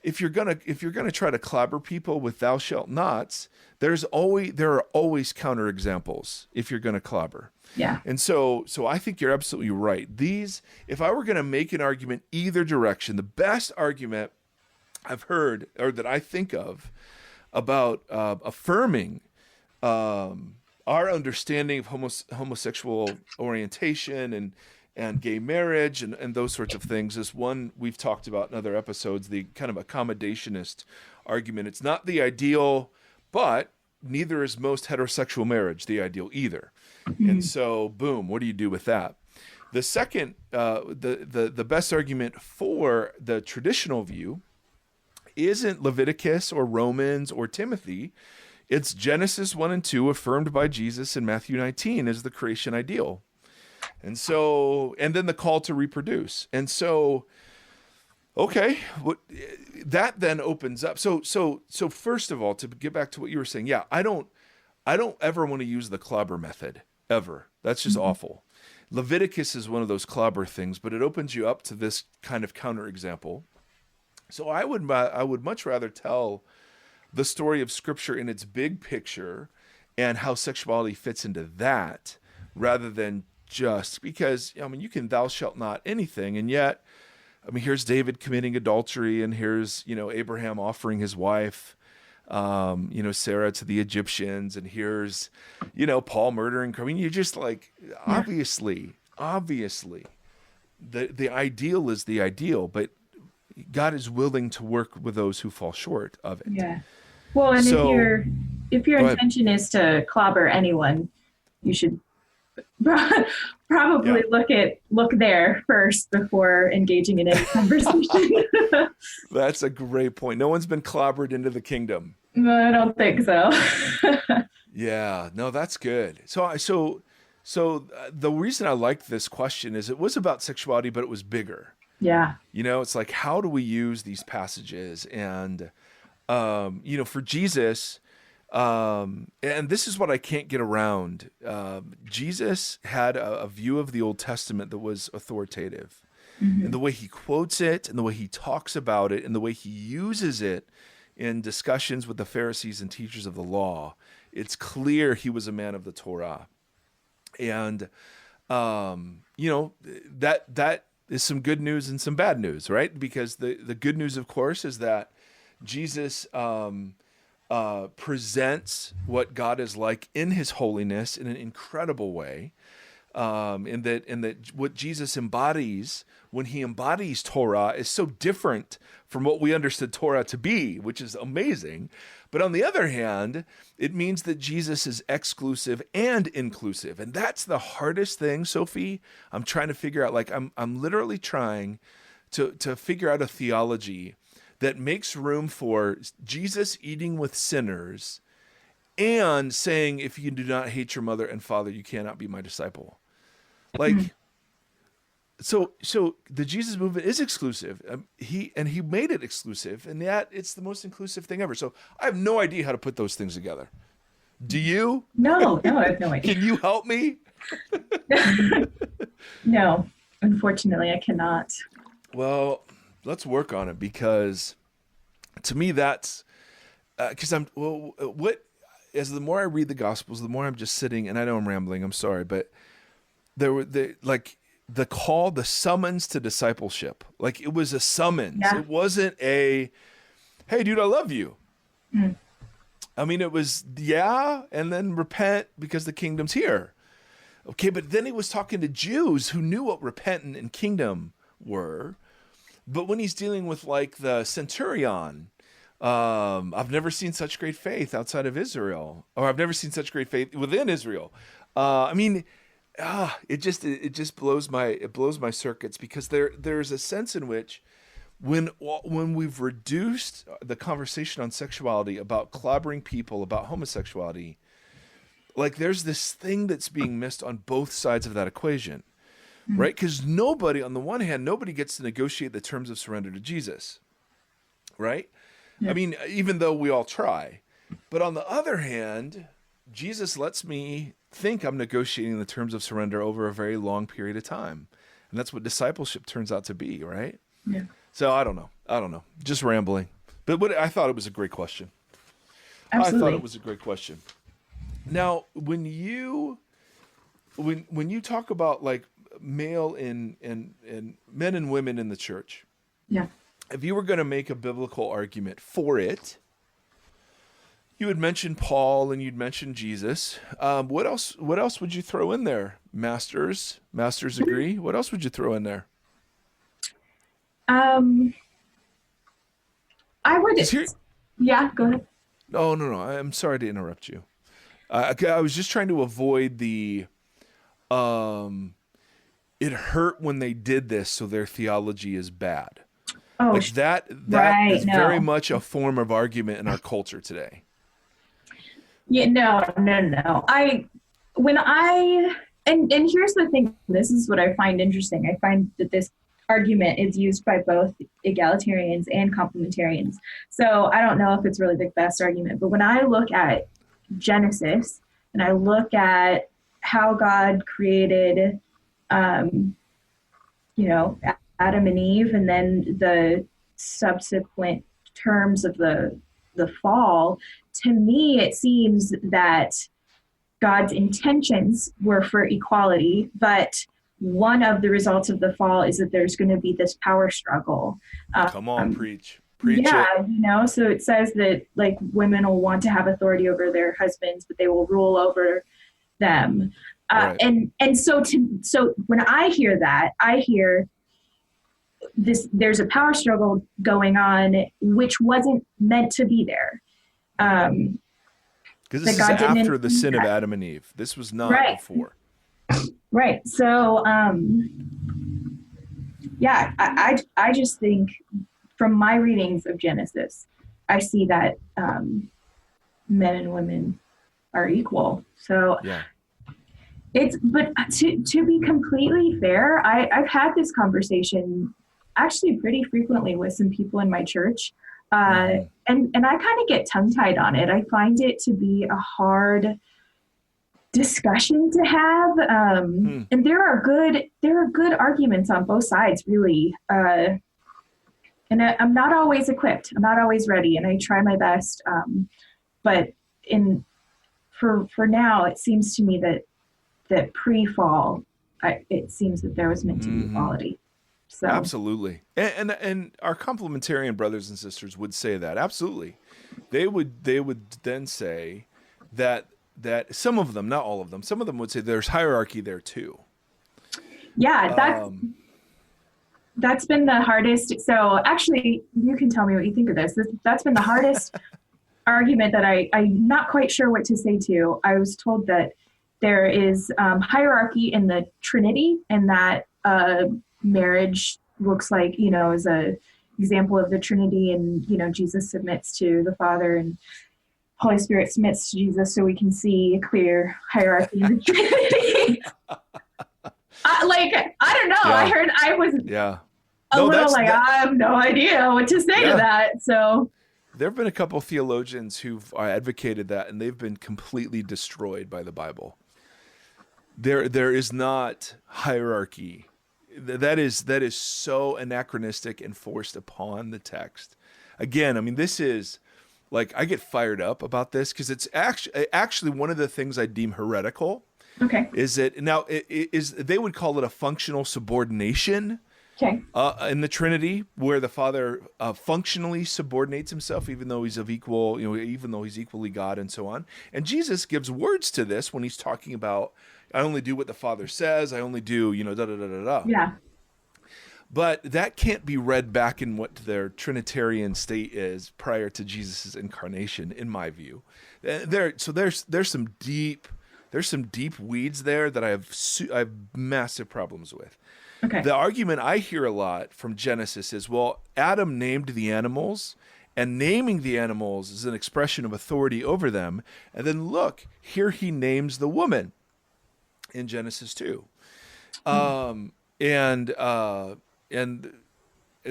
if you're gonna try to clobber people with thou shalt nots, there are always counter examples if you're gonna clobber. Yeah. And so I think you're absolutely right. If I were gonna make an argument either direction, the best argument I've heard, or that I think of, about affirming our understanding of homosexual orientation and gay marriage and those sorts of things is one we've talked about in other episodes, the kind of accommodationist argument. It's not the ideal, but neither is most heterosexual marriage the ideal either. And so, boom, what do you do with that? The second, the best argument for the traditional view isn't Leviticus or Romans or Timothy. It's Genesis 1 and 2 affirmed by Jesus in Matthew 19 as the creation ideal. And then the call to reproduce. And so, okay, that then opens up. So first of all, to get back to what you were saying, I don't ever want to use the clobber method, ever. That's just awful. Leviticus is one of those clobber things, but it opens you up to this kind of counterexample. So I would much rather tell the story of Scripture in its big picture and how sexuality fits into that, rather than just because, you can thou shalt not anything, and yet, here's David committing adultery, and here's, Abraham offering his wife, Sarah to the Egyptians, and here's, Paul murdering. You're just like, obviously, the ideal is the ideal, but God is willing to work with those who fall short of it. Yeah. Well, and if your intention is to clobber anyone, you should probably look there first before engaging in any conversation. That's a great point. No one's been clobbered into the kingdom. No, I don't think so. Yeah, no, that's good. So the reason I liked this question is it was about sexuality, but it was bigger. Yeah. It's like, how do we use these passages? And, for Jesus, and this is what I can't get around. Jesus had a view of the Old Testament that was authoritative. And the way he quotes it, and the way he talks about it, and the way he uses it in discussions with the Pharisees and teachers of the law, it's clear he was a man of the Torah. And, that is some good news and some bad news, right? Because the good news, of course, is that Jesus presents what God is like in his holiness in an incredible way. And that what Jesus embodies when he embodies Torah is so different from what we understood Torah to be, which is amazing. But on the other hand, it means that Jesus is exclusive and inclusive. And that's the hardest thing, Sophie. I'm trying to figure out, like, I'm literally trying to figure out a theology that makes room for Jesus eating with sinners and saying, if you do not hate your mother and father, you cannot be my disciple. Like, so the Jesus movement is exclusive. He made it exclusive, and yet it's the most inclusive thing ever. So I have no idea how to put those things together. Do you? No, I have no idea. Can you help me? No, unfortunately, I cannot. Well, let's work on it, because to me that's because as the more I read the Gospels, the more I'm just sitting, and I know I'm rambling. I'm sorry, but the call, the summons to discipleship, like it was a summons. Yeah. It wasn't a, hey, dude, I love you. I mean, it was, and then repent because the kingdom's here. Okay, but then he was talking to Jews who knew what repentant and kingdom were. But when he's dealing with, like, the centurion, I've never seen such great faith outside of Israel, or I've never seen such great faith within Israel. It just blows my circuits, because there's a sense in which when we've reduced the conversation on sexuality, about clobbering people, about homosexuality, like there's this thing that's being missed on both sides of that equation, right? Because on the one hand, nobody gets to negotiate the terms of surrender to Jesus, right? Yeah. I mean, even though we all try, but on the other hand, Jesus lets me think I'm negotiating the terms of surrender over a very long period of time. And that's what discipleship turns out to be, right? Yeah. So I don't know. Just rambling. But I thought it was a great question. Absolutely. I thought it was a great question. Now, when you talk about, like, male and men and women in the church, yeah, if you were going to make a biblical argument for it, you would mention Paul and you'd mention Jesus. What else would you throw in there? Masters agree. What else would you throw in there? I would. Yeah, go ahead. Oh, no. I'm sorry to interrupt you. I was just trying to avoid the, it hurt when they did this, so their theology is bad. Oh, like that right, is very much a form of argument in our culture today. Yeah, no. And here's the thing, this is what I find interesting. I find that this argument is used by both egalitarians and complementarians. So I don't know if it's really the best argument, but when I look at Genesis and I look at how God created, Adam and Eve, and then the subsequent terms of the fall, to me, it seems that God's intentions were for equality, but one of the results of the fall is that there's going to be this power struggle. Come on, preach yeah, it. So it says that, like, women will want to have authority over their husbands, but they will rule over them. Right. And so when I hear that, I hear this, there's a power struggle going on, which wasn't meant to be there. Because this is after the sin of Adam and Eve. This was not before. Right. So, I just think from my readings of Genesis, I see that men and women are equal. So but to be completely fair, I've had this conversation actually pretty frequently with some people in my church. Mm-hmm. And I kind of get tongue-tied on it. I find it to be a hard discussion to have. And there are good arguments on both sides, really. I'm not always equipped. I'm not always ready, and I try my best. But for now, it seems to me that pre-fall, it seems that there was meant to be equality. So Absolutely. And our complementarian brothers and sisters would say that. Absolutely. They would then say that some of them, not all of them, some of them would say there's hierarchy there too. Yeah, that's been the hardest. So actually, you can tell me what you think of this. That's been the hardest argument that I'm not quite sure what to say to. I was told that there is hierarchy in the Trinity, and that marriage looks like, is a example of the Trinity, and, Jesus submits to the Father and Holy Spirit submits to Jesus, so we can see a clear hierarchy in the Trinity. I don't know. Yeah. I was I have no idea what to say to that. So there have been a couple of theologians who've advocated that, and they've been completely destroyed by the Bible. There is not hierarchy. That is so anachronistic and forced upon the text. Again, I mean, this is like, I get fired up about this because it's actually one of the things I deem heretical. Okay. Is it now? They would call it a functional subordination. Okay. In the Trinity, where the Father functionally subordinates himself, even though he's even though he's equally God, and so on. And Jesus gives words to this when he's talking about, I only do what the Father says. I only do, da da da da da. Yeah. But that can't be read back in what their Trinitarian state is prior to Jesus' incarnation, in my view. There's some deep weeds there that I have massive problems with. Okay. The argument I hear a lot from Genesis is, well, Adam named the animals, and naming the animals is an expression of authority over them. And then look, here he names the woman in Genesis 2. And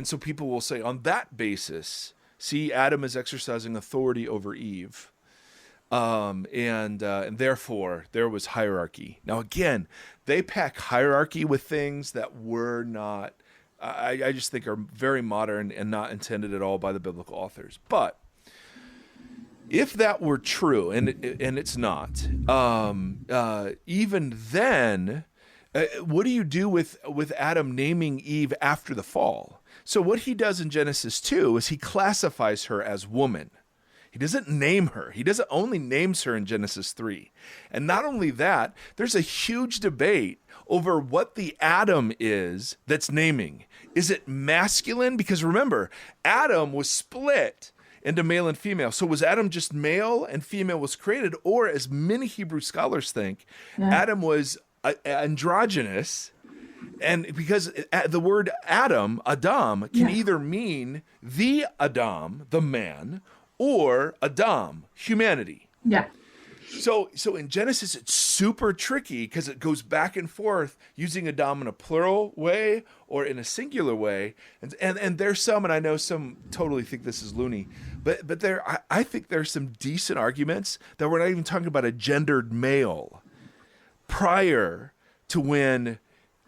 so people will say, on that basis, see, Adam is exercising authority over Eve. And therefore there was hierarchy. Now, again, they pack hierarchy with things that were not, I just think are very modern and not intended at all by the biblical authors. But if that were true, and it's not, even then, what do you do with Adam naming Eve after the fall? So what he does in Genesis 2 is he classifies her as woman. He doesn't name her. He doesn't only names her in Genesis 3. And not only that, there's a huge debate over what the Adam is that's naming. Is it masculine? Because remember, Adam was split into male and female. So was Adam just male and female was created? Or, as many Hebrew scholars think, Adam was androgynous. And because the word Adam can either mean the Adam, the man, or Adam, humanity. Yeah. So in Genesis, it's super tricky because it goes back and forth using Adam in a plural way or in a singular way. And there's some, and I know some totally think this is loony, but I think there's some decent arguments that we're not even talking about a gendered male prior to when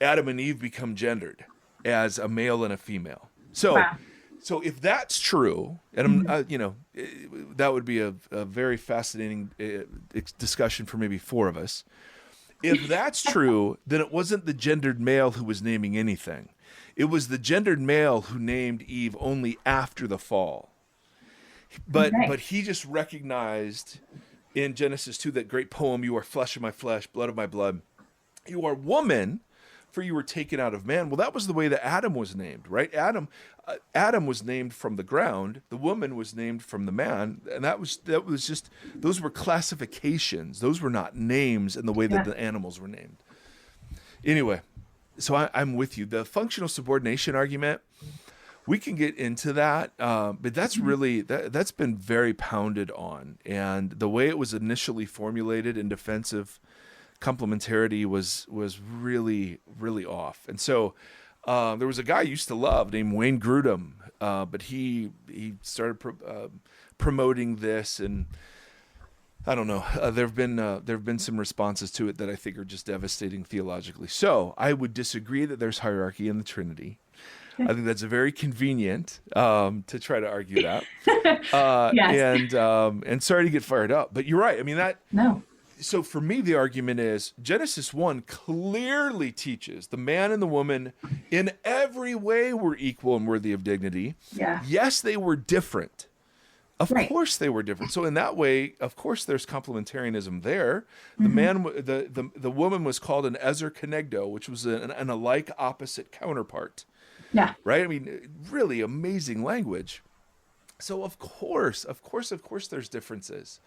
Adam and Eve become gendered as a male and a female. So. Wow. So if that's true, and that would be a very fascinating discussion for maybe four of us. If that's true, then it wasn't the gendered male who was naming anything. It was the gendered male who named Eve only after the fall. But he just recognized in Genesis 2, that great poem, "You are flesh of my flesh, blood of my blood. You are woman, for you were taken out of man." Well, that was the way that Adam was named, right? Adam was named from the ground. The woman was named from the man, and that was just, those were classifications. Those were not names in the way that the animals were named. Anyway, so I'm with you. The functional subordination argument, we can get into that, but that's really that's been very pounded on, and the way it was initially formulated in defense of complementarity was really, really off. And so There was a guy I used to love named Wayne Grudem, but he started promoting this, and I don't know. There have been some responses to it that I think are just devastating theologically. So I would disagree that there's hierarchy in the Trinity. I think that's very convenient to try to argue that. Yes. And sorry to get fired up, but you're right. I mean that. No. So for me, the argument is Genesis 1 clearly teaches the man and the woman in every way were equal and worthy of dignity. Yeah. Yes, they were different. Of Right. course they were different. So in that way, of course, there's complementarianism there. The man, the woman was called an ezer kenegdo, which was an alike opposite counterpart. Yeah. Right? I mean, really amazing language. So of course, there's differences.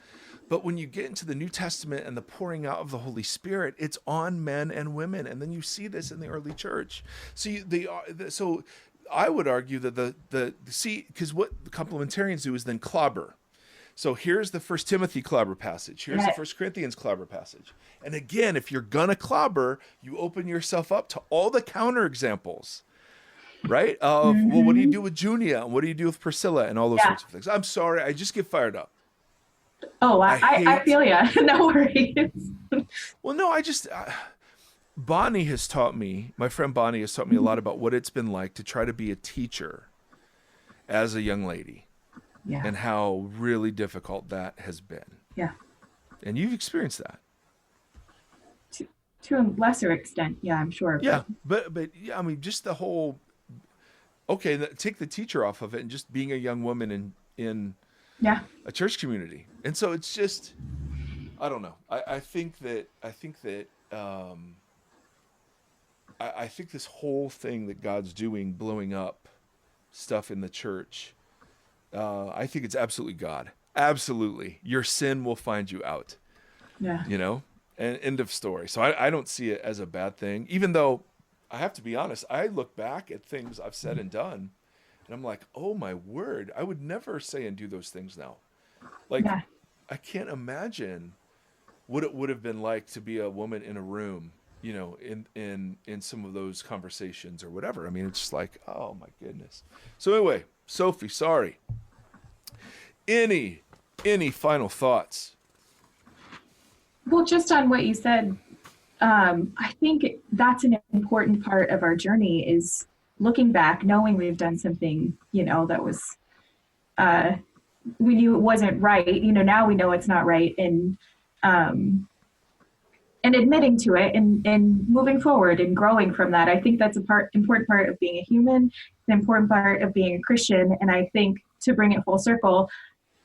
But when you get into the New Testament and the pouring out of the Holy Spirit, it's on men and women. And then you see this in the early church. So I would argue that because what the complementarians do is then clobber. So here's the 1 Timothy clobber passage. Here's the 1 Corinthians clobber passage. And again, if you're going to clobber, you open yourself up to all the counterexamples, right? Of, well, what do you do with Junia? And what do you do with Priscilla? And all those sorts of things. I'm sorry. I just get fired up. Oh, I feel you. No worries. Well, no, Bonnie has taught me, my friend Bonnie has taught me a lot about what it's been like to try to be a teacher as a young lady. Yeah. And how really difficult that has been. Yeah. And you've experienced that. To a lesser extent, yeah, I'm sure. Yeah, but yeah, I mean, just the whole, okay, take the teacher off of it and just being a young woman in a church community. And so it's just, I don't know. I think this whole thing that God's doing, blowing up stuff in the church, I think it's absolutely God. Absolutely. Your sin will find you out. Yeah. You know? And end of story. So I don't see it as a bad thing, even though I have to be honest, I look back at things I've said and done, and I'm like, oh my word, I would never say and do those things now. Like, I can't imagine what it would have been like to be a woman in a room, you know, in some of those conversations or whatever. I mean, it's just like, oh my goodness. So anyway, Sophie, sorry. Any final thoughts? Well, just on what you said, I think that's an important part of our journey is looking back, knowing we've done something, you know, that was, we knew it wasn't right. You know, now we know it's not right, and admitting to it and moving forward and growing from that. I think that's important part of being a human, an important part of being a Christian. And I think to bring it full circle,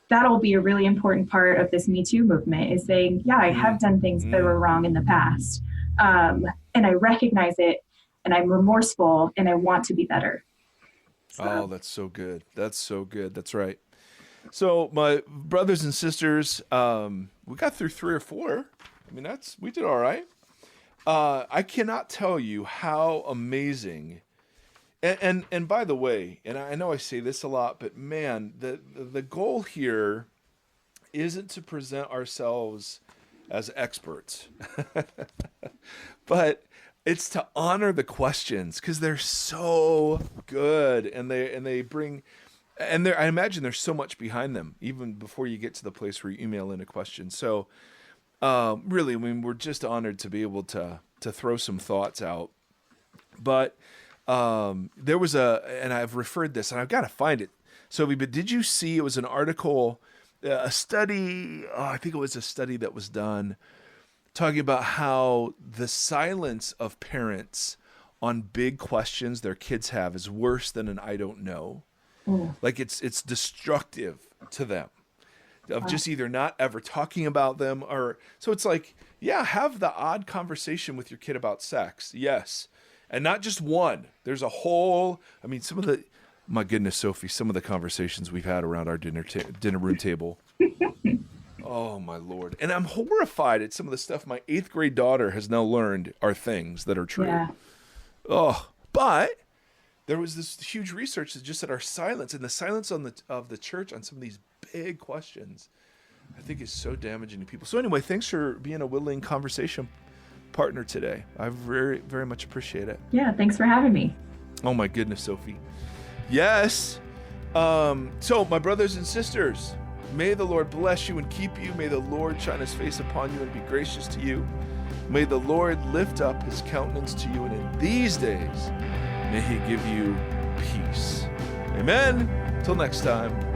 that'll be a really important part of this Me Too movement is saying, yeah, I have done things that were wrong in the past. And I recognize it and I'm remorseful and I want to be better. So. Oh, that's so good. That's so good. That's right. So my brothers and sisters, we got through 3 or 4. I mean, we did all right. I cannot tell you how amazing. And by the way, and I know I say this a lot, but man, the goal here isn't to present ourselves as experts, but it's to honor the questions because they're so good and they bring, and I imagine there's so much behind them even before you get to the place where you email in a question. So really, I mean, we're just honored to be able to throw some thoughts out, but. There was and I've referred this, and I've got to find it. Sophie, but did you see it was an article, a study, I think it was a study that was done talking about how the silence of parents on big questions their kids have is worse than an I don't know. Like it's destructive to them of just either not ever talking about them or, so it's like, yeah, have the odd conversation with your kid about sex. Yes. And not just one. There's a whole, I mean, my goodness, Sophie, some of the conversations we've had around our dinner room table. Oh, my Lord. And I'm horrified at some of the stuff my 8th grade daughter has now learned are things that are true. Yeah. Oh, but there was this huge research that just said our silence and the silence of the church on some of these big questions, I think is so damaging to people. So anyway, thanks for being a willing conversation partner today. I very, very much appreciate it. Yeah, thanks for having me. Oh my goodness, Sophie. Yes. So my brothers and sisters, may the Lord bless you and keep you. May the Lord shine his face upon you and be gracious to you. May the Lord lift up his countenance to you, and in these days, may he give you peace. Amen. Till next time.